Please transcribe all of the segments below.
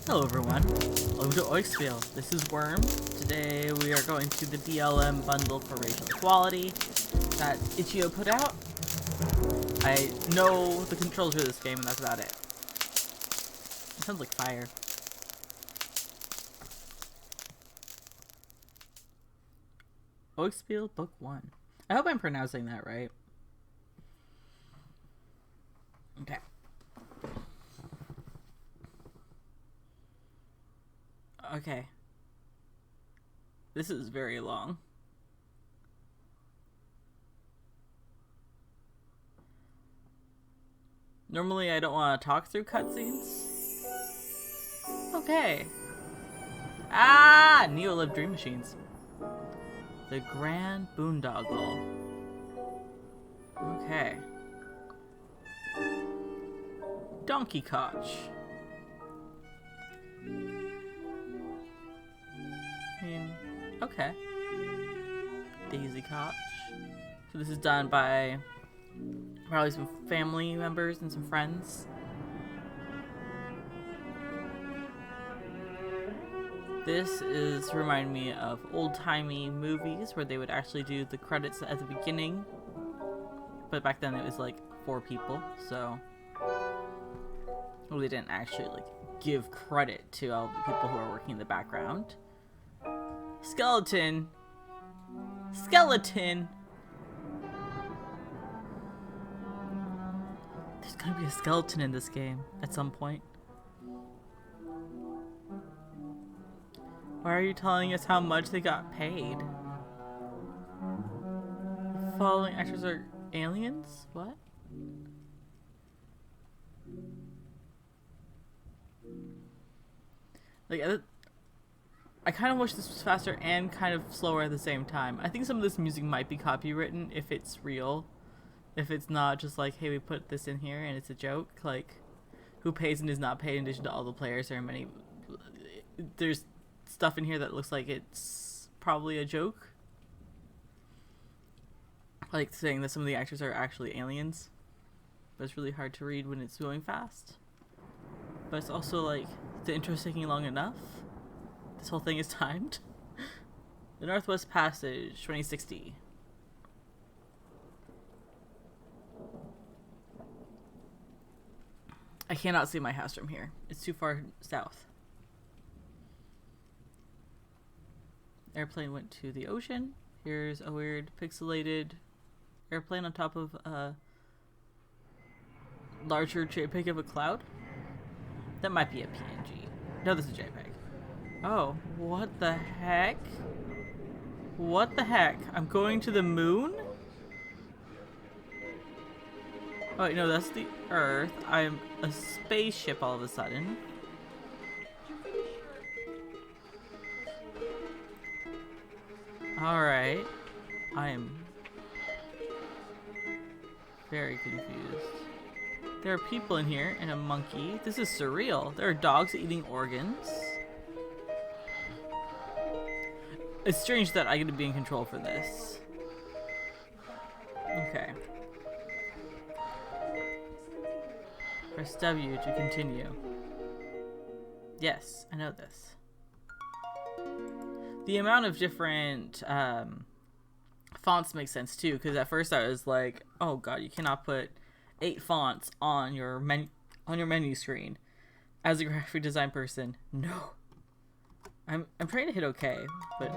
Hello everyone, welcome to Oikspiel. This is Worm. Today we are going to the BLM bundle for racial equality that Itch.io put out. I know the controls for this game and that's about it. It sounds like fire. Oikspiel Book 1. I hope I'm pronouncing that right. Okay. Okay. This is very long. Normally I don't want to talk through cutscenes. Okay. Ah! Neo-Live Dream Machines. The Grand Boondoggle. Okay. Donkey Koch. Okay. Daisy Koch. So this is done by probably some family members and some friends. This is remind me of old-timey movies where they would actually do the credits at the beginning. But back then it was like 4 people, so well, they didn't actually like give credit to all the people who are working in the background. Skeleton. Skeleton. There's gonna be a skeleton in this game at some point. Why are you telling us how much they got paid? The following actors are aliens? What? Like, I kind of wish this was faster and kind of slower at the same time. I think some of this music might be copywritten if it's real. If it's not just like, hey, we put this in here and it's a joke. Like, who pays and is not paid in addition to all the players. There are many... There's stuff in here that looks like it's probably a joke. Like saying that some of the actors are actually aliens. But it's really hard to read when it's going fast. But it's also like, the intro's taking long enough. This whole thing is timed. The Northwest Passage, 2060. I cannot see my house from here. It's too far south. Airplane went to the ocean. Here's a weird pixelated airplane on top of a larger JPEG of a cloud. That might be a PNG. No, this is a JPEG. Oh, what the heck? What the heck? I'm going to the moon? Oh wait, no, that's the Earth. I'm a spaceship all of a sudden. Alright. I am very confused. There are people in here and a monkey. This is surreal. There are dogs eating organs. It's strange that I get to be in control for this. Okay. Press W to continue. Yes, I know this. The amount of different fonts makes sense too, because at first I was like, oh god, you cannot put 8 fonts on your menu screen. As a graphic design person, no. I'm trying to hit OK, but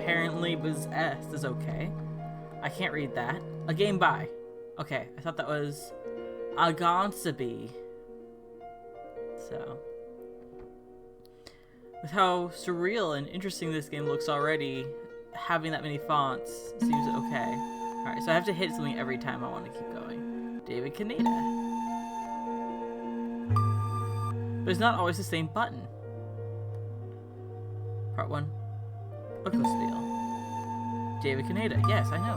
apparently Biz S is okay. I can't read that. A game by. Okay, I thought that was Agonsabi. So, with how surreal and interesting this game looks already, having that many fonts seems okay. Alright, so I have to hit something every time I want to keep going. David Kaneda. But it's not always the same button. Part 1. Oikspiel. David Kaneda. Yes, I know.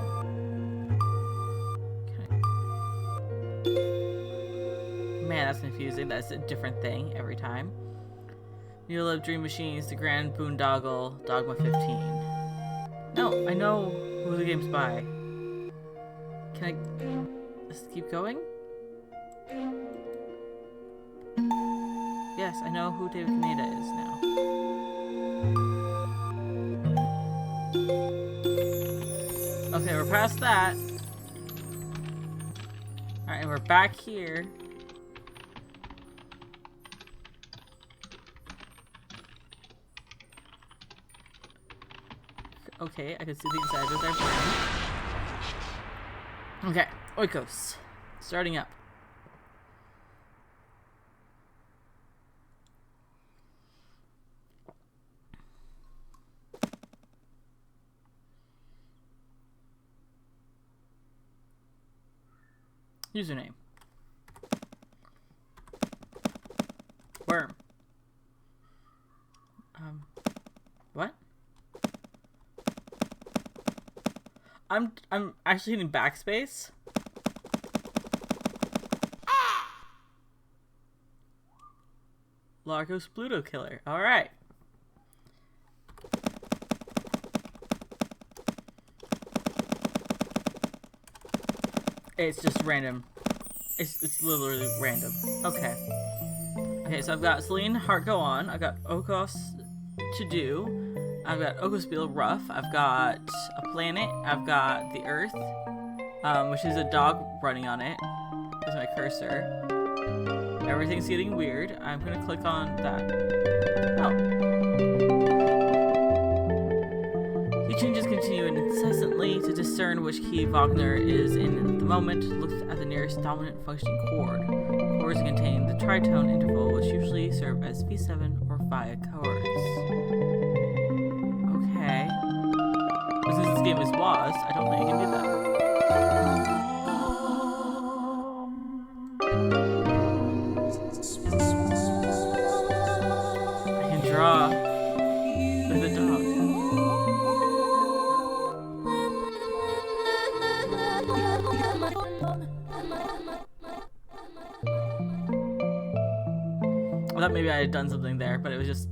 Man, that's confusing. That's a different thing every time. Neo-Live Dream Machines, The Grand Boondoggle, Dogma 15. No, I know who the game's by. Can I just keep going? yes, I know who David Kaneda is now. Okay, we're past that. Alright, and we're back here. Okay, I can see the inside of their brain. Okay, Oikos. Starting up. Username. Worm. What? I'm actually hitting backspace. Largos Pluto Killer. Alright. It's just random. It's literally random. Okay. Okay, so I've got Celine Heart Go On. I've got Okos To Do. I've got Oikspiel Rough. I've got a planet. I've got the Earth, which is a dog running on it. Is my cursor. Everything's getting weird. I'm gonna click on that. Oh. He changes continue incessantly to discern which key Wagner is in at the moment. Looks at the nearest dominant functioning chord. Chords contain the tritone interval, which usually serve as V7 or VIA chords. Okay. But since this game is WAS, I don't think I can do that. I can draw with a dog. I thought maybe I had done something there, but it was just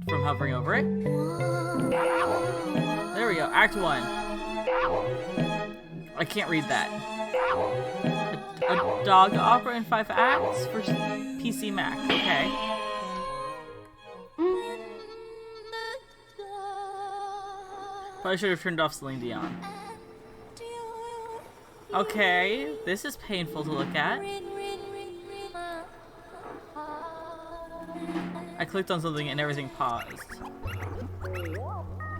from hovering over it. There we go, Act 1. I can't read that. A dog opera in 5 acts for PC Mac. Okay. Probably should have turned off Celine Dion. Okay, this is painful to look at. I clicked on something and everything paused.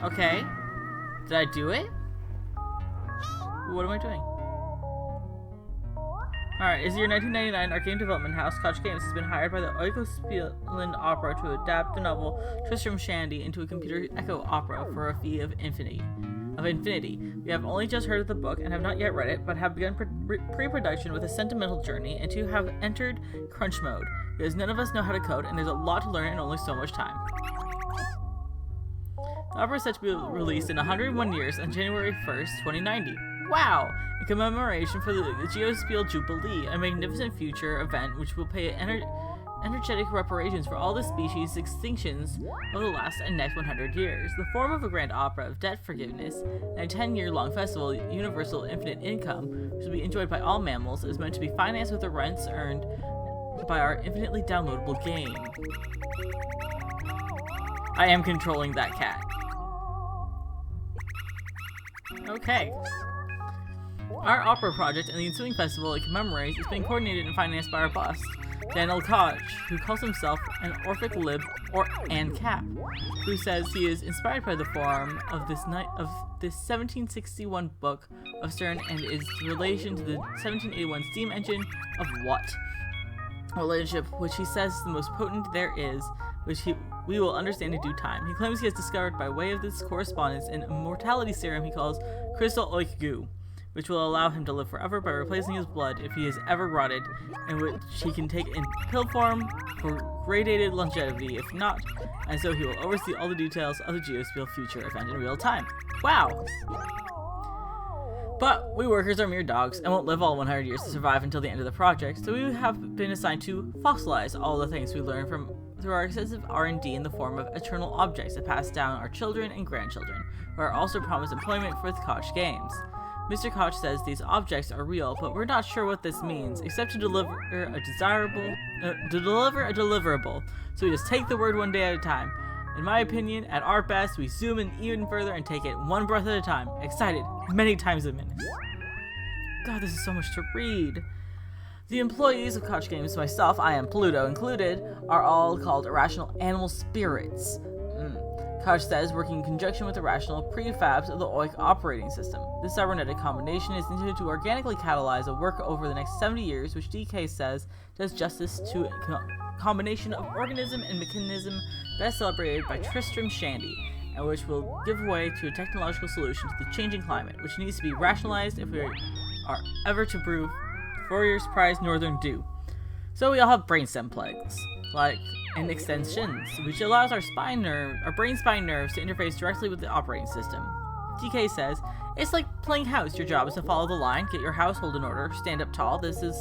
Okay. Did I do it? What am I doing? Alright, is your 1999 arcade development house, Koch Games, has been hired by the Oikspiel Opera to adapt the novel Tristram Shandy into a computer echo opera for a fee of infinity. We have only just heard of the book and have not yet read it, but have begun pre-production with a sentimental journey and to have entered crunch mode, because none of us know how to code and there's a lot to learn in only so much time. The opera is set to be released in 101 years on January 1st, 2090. Wow! In commemoration for the Geospiel Jubilee, a magnificent future event which will pay energetic reparations for all the species' extinctions of the last and next 100 years. The form of a grand opera of debt forgiveness and a 10-year-long festival, Universal Infinite Income, which will be enjoyed by all mammals, is meant to be financed with the rents earned by our infinitely downloadable game. I am controlling that cat. Okay. Our opera project and the ensuing festival it commemorates is being coordinated and financed by our boss, Daniel Koch, who calls himself an Orphic Lib or ANCAP, who says he is inspired by the form of this 1761 book of Stern and its relation to the 1781 steam engine of what? A relationship which he says is the most potent there is, which we will understand in due time. He claims he has discovered by way of this correspondence an immortality serum he calls Crystal Oikgu, which will allow him to live forever by replacing his blood if he is ever rotted, and which he can take in pill form for gradated longevity if not, and so he will oversee all the details of the Geospiel future event in real time. Wow! But we workers are mere dogs and won't live all 100 years to survive until the end of the project, so we have been assigned to fossilize all the things we learn through our extensive R&D in the form of eternal objects that pass down our children and grandchildren, who are also promised employment with Koch Games. Mr. Koch says these objects are real, but we're not sure what this means, except to deliver a deliverable. So we just take the word one day at a time. In my opinion, at our best, we zoom in even further and take it one breath at a time, excited many times a minute. God, this is so much to read. The employees of Koch Games, myself, I am Pluto included, are all called irrational animal spirits. Koch says, working in conjunction with the rational prefabs of the Oik operating system. This cybernetic combination is intended to organically catalyze a work over the next 70 years, which DK says does justice to a combination of organism and mechanism best celebrated by Tristram Shandy, and which will give way to a technological solution to the changing climate, which needs to be rationalized if we are ever to prove Fourier's prize Northern Dew. So we all have brainstem plagues, like in extensions, which allows our brain spine nerves to interface directly with the operating system. DK says, it's like playing house. Your job is to follow the line, get your household in order, stand up tall. This is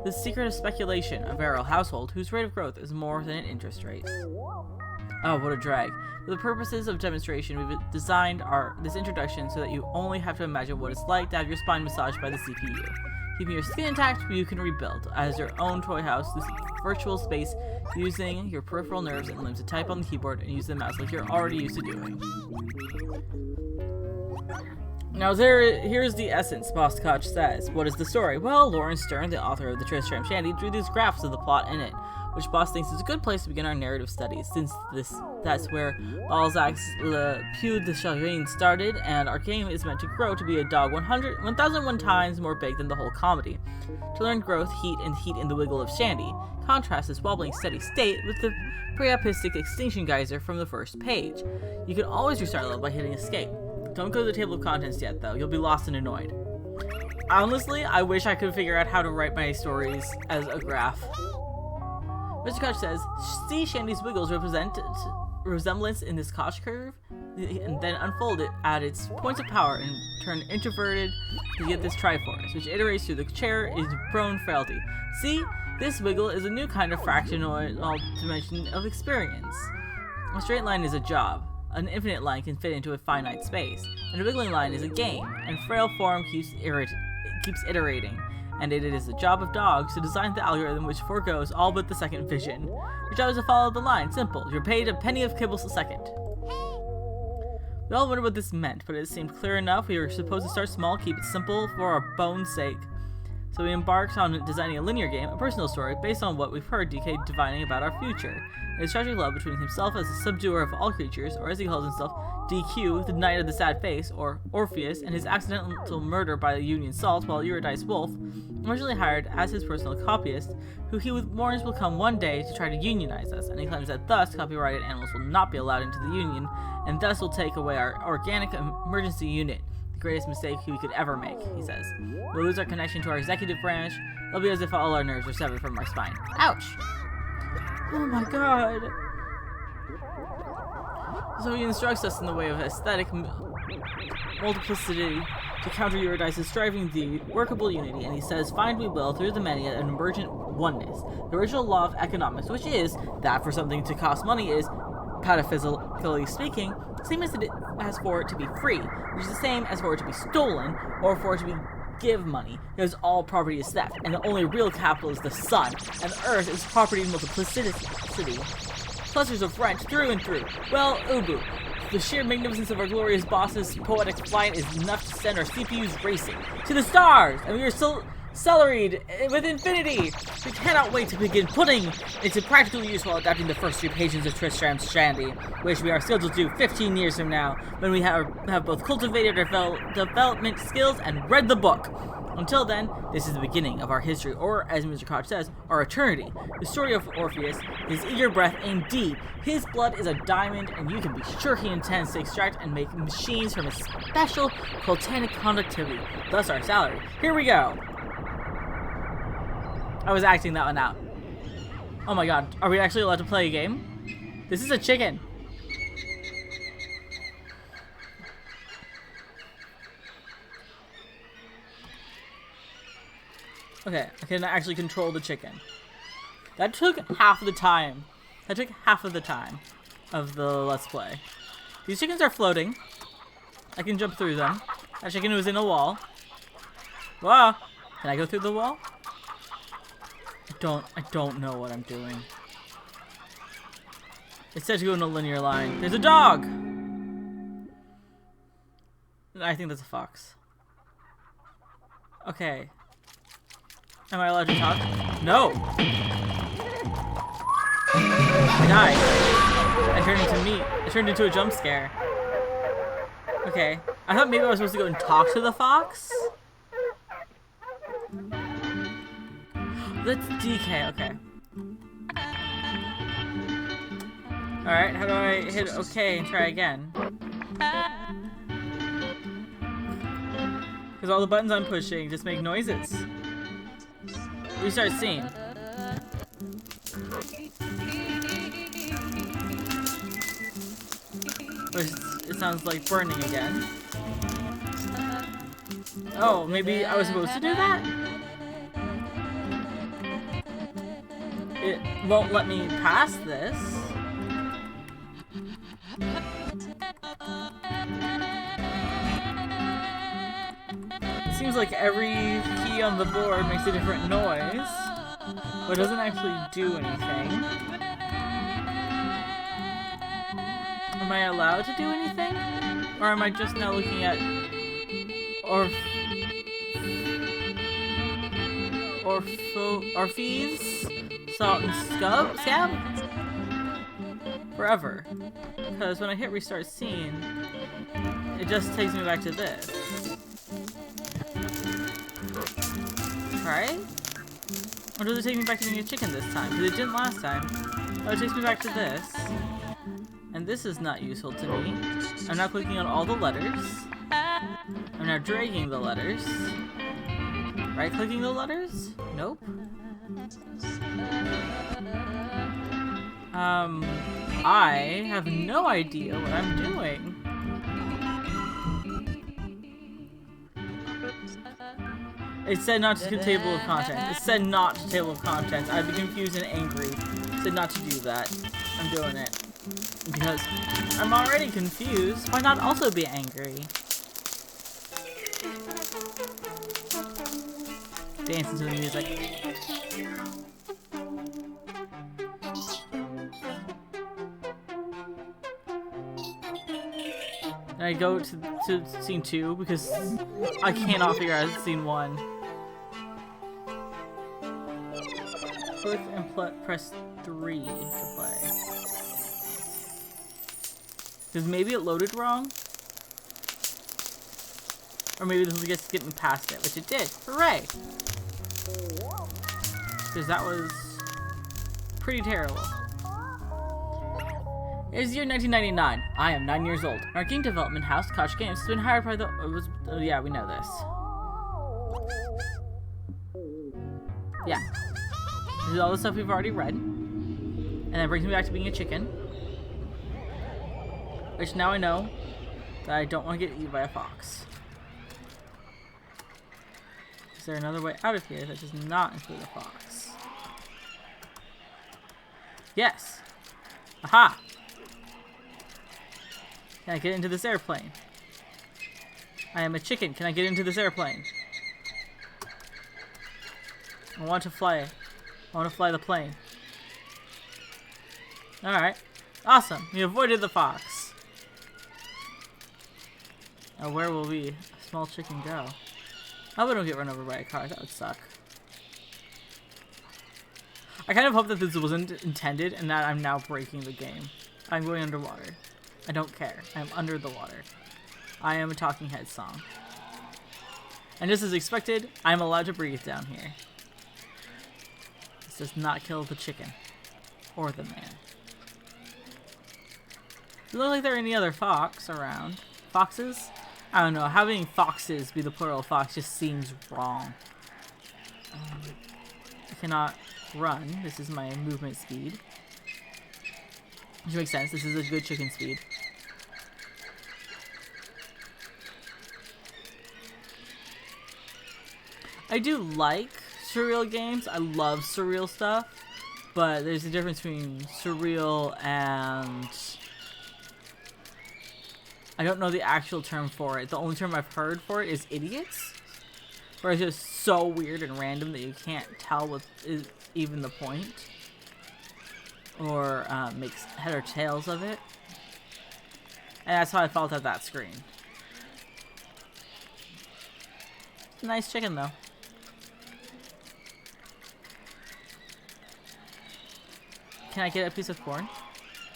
the secret of speculation, a virile household whose rate of growth is more than an interest rate. Oh, what a drag. For the purposes of demonstration, we've designed this introduction so that you only have to imagine what it's like to have your spine massaged by the CPU. Keeping your skin intact, you can rebuild as your own toy house, this virtual space, using your peripheral nerves and limbs to type on the keyboard and use the mouse like you're already used to doing. Now here's the essence, Boss Koch says. What is the story? Well, Lawrence Stern, the author of the Tristram Shandy, drew these graphs of the plot in it, which Boss thinks is a good place to begin our narrative studies, since that's where Balzac's Le Peau de Chagrin started, and our game is meant to grow to be a dog 1,001 times more big than the whole comedy. To learn growth, heat in the wiggle of Shandy. Contrast this wobbling steady state with the priapistic extinction geyser from the first page. You can always restart level by hitting escape. Don't go to the table of contents yet, though. You'll be lost and annoyed. Honestly, I wish I could figure out how to write my stories as a graph. Mr. Koch says, see Shandy's wiggles represent resemblance in this Koch curve, and then unfold it at its points of power and turn introverted to get this Triforce, which iterates through the chair is prone frailty. See, this wiggle is a new kind of fractional dimension of experience. A straight line is a job. An infinite line can fit into a finite space, and a wiggling line is a game, and frail form keeps iterating, and it is the job of dogs to design the algorithm which forgoes all but the second vision. Your job is to follow the line, simple. You're paid a penny of kibbles a second. We all wondered what this meant, but it seemed clear enough. We were supposed to start small, keep it simple for our bones' sake. So we embarked on designing a linear game, a personal story, based on what we've heard DK divining about our future. His tragic love between himself as the subduer of all creatures, or as he calls himself, DQ, the Knight of the Sad Face, or Orpheus, and his accidental murder by the Union Salt while Eurydice Wolf, originally hired as his personal copyist, who he warns will come one day to try to unionize us, and he claims that thus copyrighted animals will not be allowed into the Union, and thus will take away our organic emergency unit. The greatest mistake we could ever make, he says. We'll lose our connection to our executive branch. It'll be as if all our nerves are severed from our spine. Ouch! Oh my god! So he instructs us in the way of aesthetic multiplicity to counter Eurydice's striving the workable unity, and he says, find we will, through the many, an emergent oneness. The original law of economics, which is that for something to cost money is, pataphysically speaking, same as for it to be free, which is the same as for it to be stolen, or for it to be give money, because all property is theft, and the only real capital is the sun, and the earth is property multiplicity. Clusters of rent through and through. Well, Ubu, the sheer magnificence of our glorious boss's poetic flight is enough to send our CPUs racing to the stars, and we are still cellaried with infinity. We cannot wait to begin putting into practical use while adapting the first 3 pages of Tristram's Shandy, which we are scheduled to do 15 years from now, when we have both cultivated our development skills and read the book. Until then, this is the beginning of our history, or as Mr. Koch says, our eternity. The story of Orpheus, his eager breath aimed deep. His blood is a diamond, and you can be sure he intends to extract and make machines from his special coltanic conductivity, thus our salary. Here we go. I was acting that one out. Oh my god, are we actually allowed to play a game? This is a chicken. Okay, I can actually control the chicken. That took half of the time. That took half of the time of the Let's Play. These chickens are floating. I can jump through them. That chicken was in a wall. Whoa! Can I go through the wall? I don't know what I'm doing. It said to go in a linear line. There's a dog! I think that's a fox. Okay. Am I allowed to talk? No! I died. I turned into a jump scare. Okay. I thought maybe I was supposed to go and talk to the fox? Let's DK, okay. Alright, how do I hit OK and try again? Because all the buttons I'm pushing just make noises. Restart scene. It sounds like burning again. Oh, maybe I was supposed to do that? It won't let me pass this. It seems like every key on the board makes a different noise, but doesn't actually do anything. Am I allowed to do anything? Or am I just now looking at Orpheus? Salt and scab? Forever. Because when I hit restart scene, it just takes me back to this. Right? Or does it take me back to being a chicken this time? Because it didn't last time. Oh, it takes me back to this. And this is not useful to me. I'm now clicking on all the letters. I'm now dragging the letters. Right-clicking the letters? Nope. I have no idea what I'm doing. It said not to table of contents. It said not to table of contents. I'd be confused and angry. It said not to do that. I'm doing it. Because I'm already confused. Why not also be angry? Dancing to the music. And I go to scene 2 because I cannot figure out scene 1. Click and press 3 to play. Because maybe it loaded wrong? Or maybe this will just get me past it, which it did. Hooray! Because that was pretty terrible. It is the year 1999. I am 9 years old. Our game development house, Koch Games, has been hired by the... yeah, we know this. Yeah. This is all the stuff we've already read. And that brings me back to being a chicken. Which now I know that I don't want to get eaten by a fox. Is there another way out of here that does not include a fox? Yes! Aha! Can I get into this airplane? I am a chicken. Can I get into this airplane? I want to fly it. I want to fly the plane. Alright. Awesome. We avoided the fox. Now where will a small chicken go? I hope I don't get run over by a car. That would suck. I kind of hope that this wasn't intended and that I'm now breaking the game. I'm going underwater. I don't care. I'm under the water. I am a Talking Heads song. And just as expected, I'm allowed to breathe down here. This does not kill the chicken. Or the man. Doesn't look like there are any other fox around. Foxes? I don't know. Having foxes be the plural of fox just seems wrong. I cannot run. This is my movement speed. Which makes sense. This is a good chicken speed. I do like surreal games. I love surreal stuff. But there's a difference between surreal and... I don't know the actual term for it. The only term I've heard for it is idiots. where it's just so weird and random that you can't tell what is even the point, or makes head or tails of it. And that's how I felt at that screen. Nice chicken though. Can I get a piece of corn?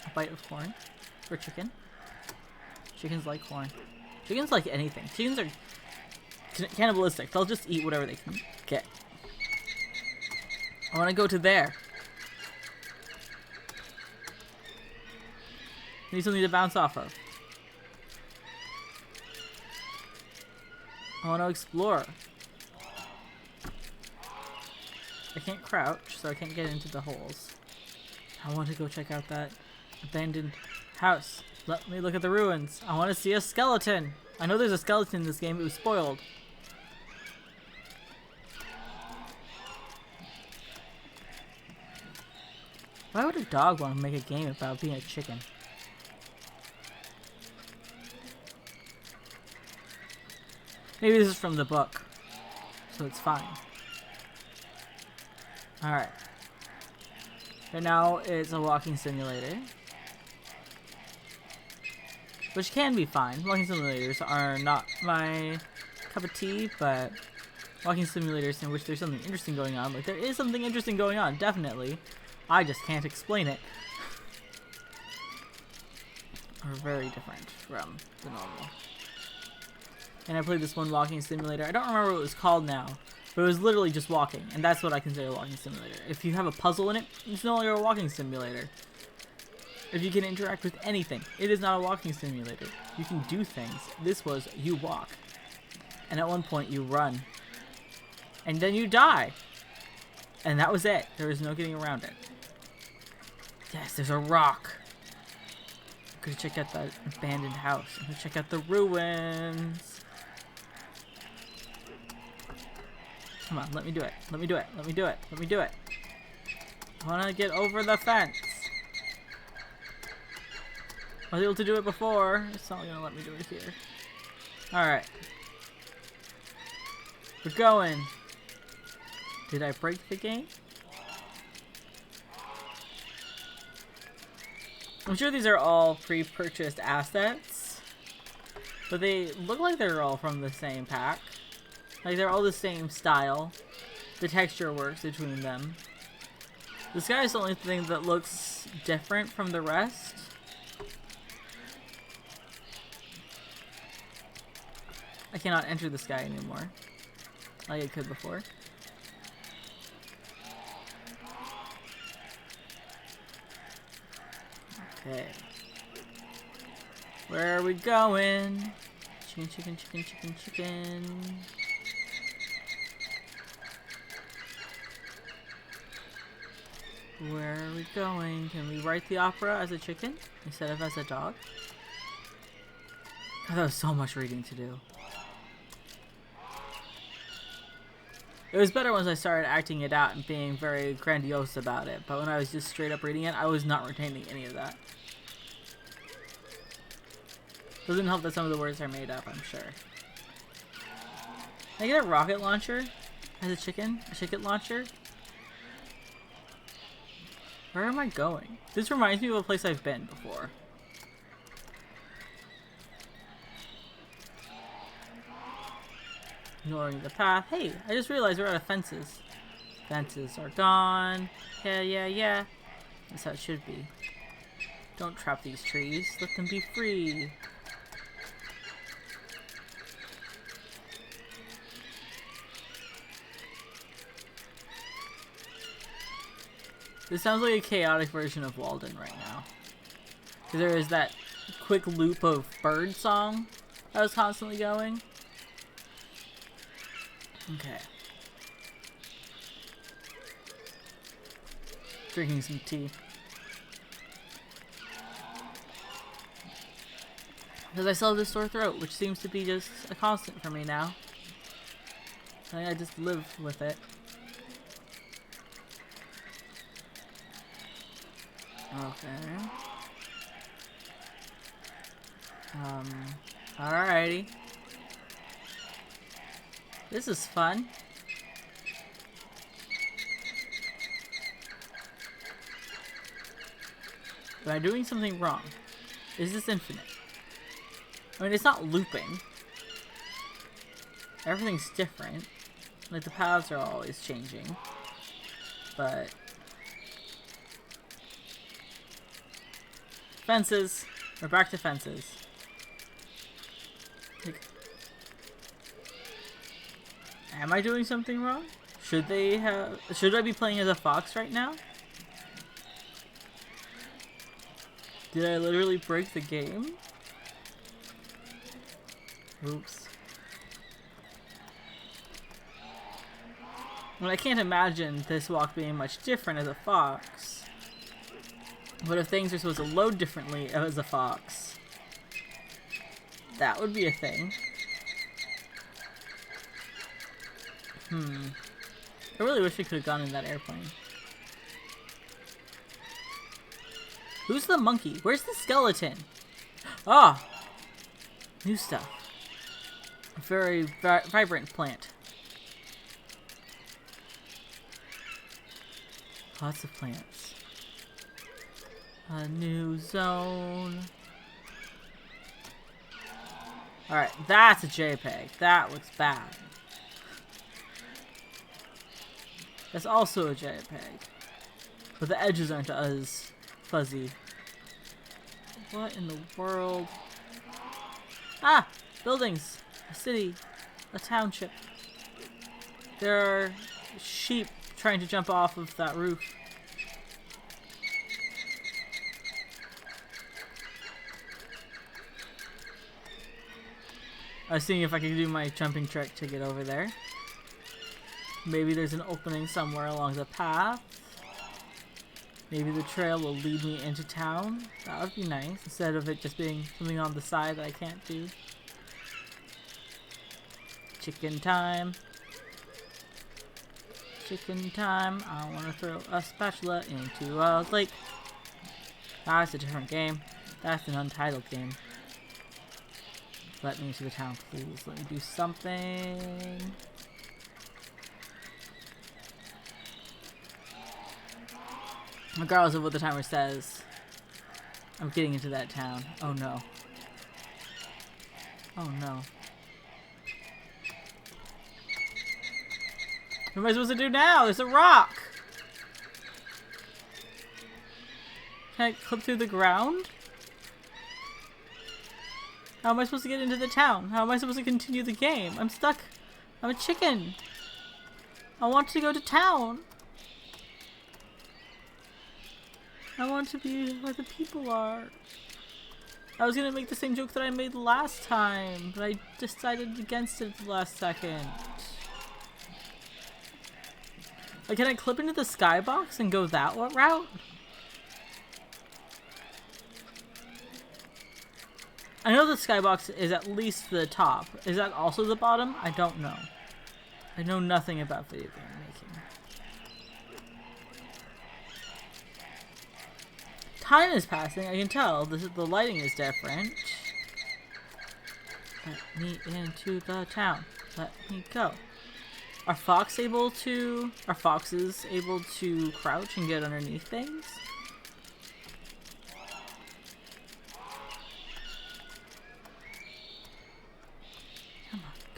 A bite of corn for chicken? Chickens like corn. Chickens like anything. Chickens are cannibalistic. They'll just eat whatever they can get. I want to go to there. Need something to bounce off of. I want to explore. I can't crouch, so I can't get into the holes. I want to go check out that abandoned house. Let me look at the ruins. I want to see a skeleton. I know there's a skeleton in this game. It was spoiled. Why would a dog want to make a game about being a chicken? Maybe this is from the book, so it's fine. Alright. Right now, it's a walking simulator. Which can be fine. Walking simulators are not my cup of tea, but walking simulators in which there's something interesting going on. Like, there is something interesting going on, definitely. I just can't explain it. Are very different from the normal. And I played this one walking simulator. I don't remember what it was called now, but it was literally just walking, and that's what I consider a walking simulator. If you have a puzzle in it, it's no longer a walking simulator. If you can interact with anything, it is not a walking simulator. You can do things. This was you walk, and at one point you run, and then you die, and that was it. There was no getting around it. Yes, there's a rock. I'm gonna check out that abandoned house. I'm gonna check out the ruins. Come on, let me do it. Let me do it. Let me do it. Let me do it. I want to get over the fence. I was able to do it before. It's not going to let me do it here. Alright. We're going. Did I break the game? I'm sure these are all pre-purchased assets. But they look like they're all from the same pack. Like, they're all the same style. The texture works between them. The sky is the only thing that looks different from the rest. I cannot enter the sky anymore, like I could before. Okay. Where are we going? Chicken, chicken, chicken, chicken, chicken. Where are we going? Can we write the opera as a chicken instead of as a dog? God, that was so much reading to do. It was better once I started acting it out and being very grandiose about it, but when I was just straight up reading it, I was not retaining any of that. Doesn't help that some of the words are made up, I'm sure. Can I get a rocket launcher as a chicken? A chicken launcher? Where am I going? This reminds me of a place I've been before. Ignoring the path. Hey, I just realized we're out of fences. Fences are gone. Yeah, yeah, yeah. That's how it should be. Don't trap these trees. Let them be free. This sounds like a chaotic version of Walden right now. Because there is that quick loop of bird song that was constantly going. Okay. Drinking some tea. Because I still have this sore throat, which seems to be just a constant for me now. I think I just live with it. Okay. Alrighty. This is fun. Am I doing something wrong? Is this infinite? I mean, it's not looping. Everything's different. Like, the paths are always changing. But... fences. We're back to fences. Like, am I doing something wrong? Should I be playing as a fox right now? Did I literally break the game? Oops. Well, I can't imagine this walk being much different as a fox. But if things are supposed to load differently as a fox, that would be a thing. I really wish we could have gone in that airplane. Who's the monkey? Where's the skeleton? Ah! New stuff. A very vibrant plant. Lots of plants. A new zone. Alright, that's a JPEG. That looks bad. That's also a JPEG. But the edges aren't as fuzzy. What in the world? Ah! Buildings! A city. A township. There are sheep trying to jump off of that roof. I was seeing if I could do my jumping trick to get over there. Maybe there's an opening somewhere along the path. Maybe the trail will lead me into town. That would be nice, instead of it just being something on the side that I can't do. Chicken time. Chicken time. I want to throw a spatula into a lake. That's a different game. That's an untitled game. Let me into the town, please. Let me do something. Regardless of what the timer says, I'm getting into that town. Oh no. Oh no. What am I supposed to do now? There's a rock! Can I clip through the ground? How am I supposed to get into the town? How am I supposed to continue the game? I'm stuck. I'm a chicken. I want to go to town. I want to be where the people are. I was gonna make the same joke that I made last time, but I decided against it at the last second. Like, can I clip into the skybox and go that route? I know the skybox is at least the top. Is that also the bottom? I don't know. I know nothing about video game making. Time is passing, I can tell. The lighting is different. Let me into the town. Let me go. Are foxes able to crouch and get underneath things?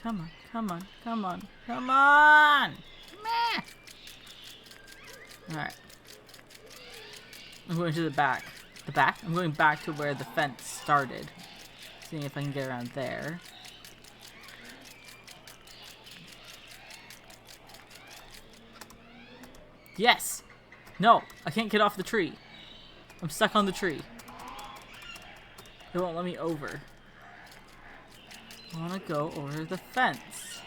Come on, come on, come on, come on! Meh! Alright. I'm going to the back. The back? I'm going back to where the fence started. Seeing if I can get around there. Yes! No! I can't get off the tree. I'm stuck on the tree. It won't let me over. I want to go over the fence.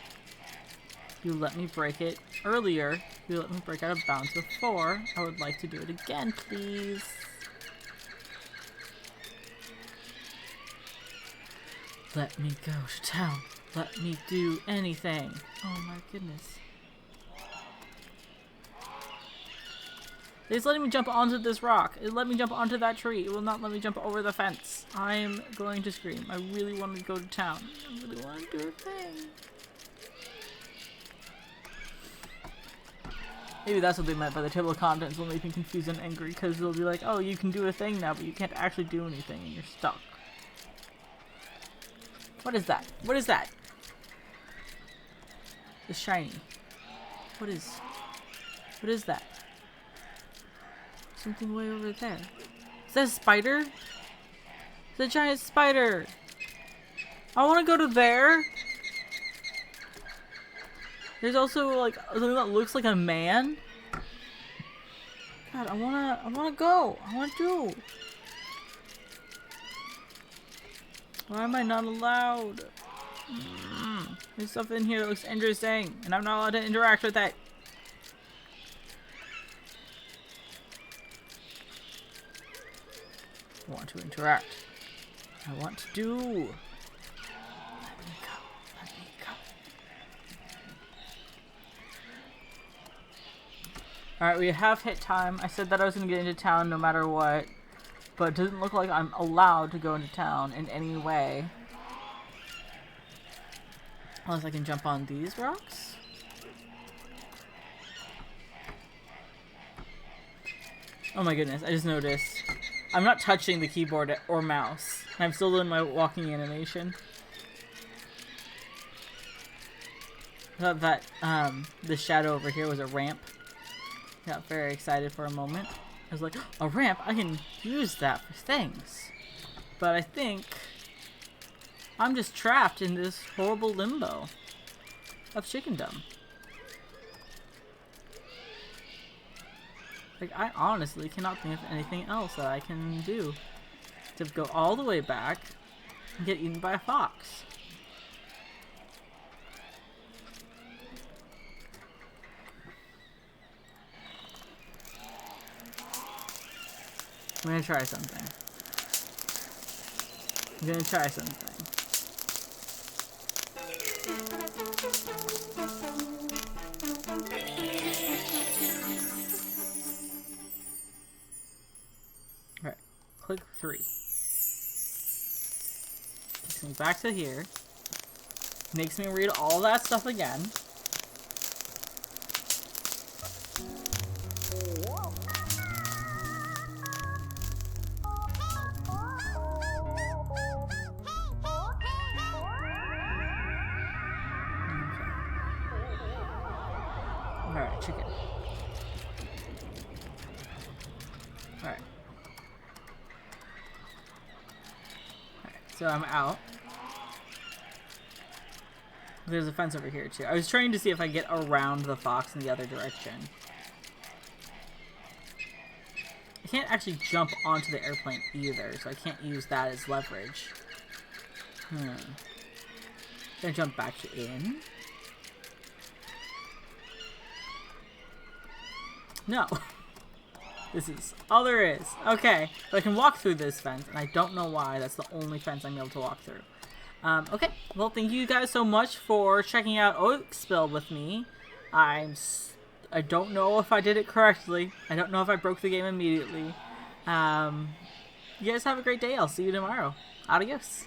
You let me break it earlier. You let me break out of bounds before. I would like to do it again, please. Let me go to town. Let me do anything. Oh my goodness. It's letting me jump onto this rock. It let me jump onto that tree. It will not let me jump over the fence. I'm going to scream. I really want to go to town. I really want to do a thing. Maybe that's what they meant by the table of contents will make me confused and angry, because they'll be like, oh, you can do a thing now, but you can't actually do anything, and you're stuck. What is that? What is that? It's shiny. What is that? Something way over there. Is that a spider? It's a giant spider! I want to go to there! There's also like something that looks like a man. God, I wanna go. I want to. Why am I not allowed? There's stuff in here that looks interesting, and I'm not allowed to interact with it. I want to interact. I want to do. Let me go. Let me go. Alright, we have hit time. I said that I was going to get into town no matter what, but it doesn't look like I'm allowed to go into town in any way. Unless I can jump on these rocks. Oh my goodness, I just noticed. I'm not touching the keyboard or mouse. I'm still doing my walking animation. I thought that the shadow over here was a ramp. Got very excited for a moment. I was like, a ramp? I can use that for things. But I think I'm just trapped in this horrible limbo of chickendom. Like, I honestly cannot think of anything else that I can do to go all the way back and get eaten by a fox. I'm gonna try something. I'm gonna try something. Alright, click 3. Takes me back to here. Makes me read all that stuff again. Alright, chicken. Alright. Alright, so I'm out. There's a fence over here too. I was trying to see if I get around the fox in the other direction. I can't actually jump onto the airplane either, so I can't use that as leverage. Can I jump back in? No. This is all there is. Okay, but I can walk through this fence, and I don't know why. That's the only fence I'm able to walk through. Okay, well, thank you guys so much for checking out Oikspiel with me. I don't know if I did it correctly. I don't know if I broke the game immediately. You guys have a great day. I'll see you tomorrow. Adios.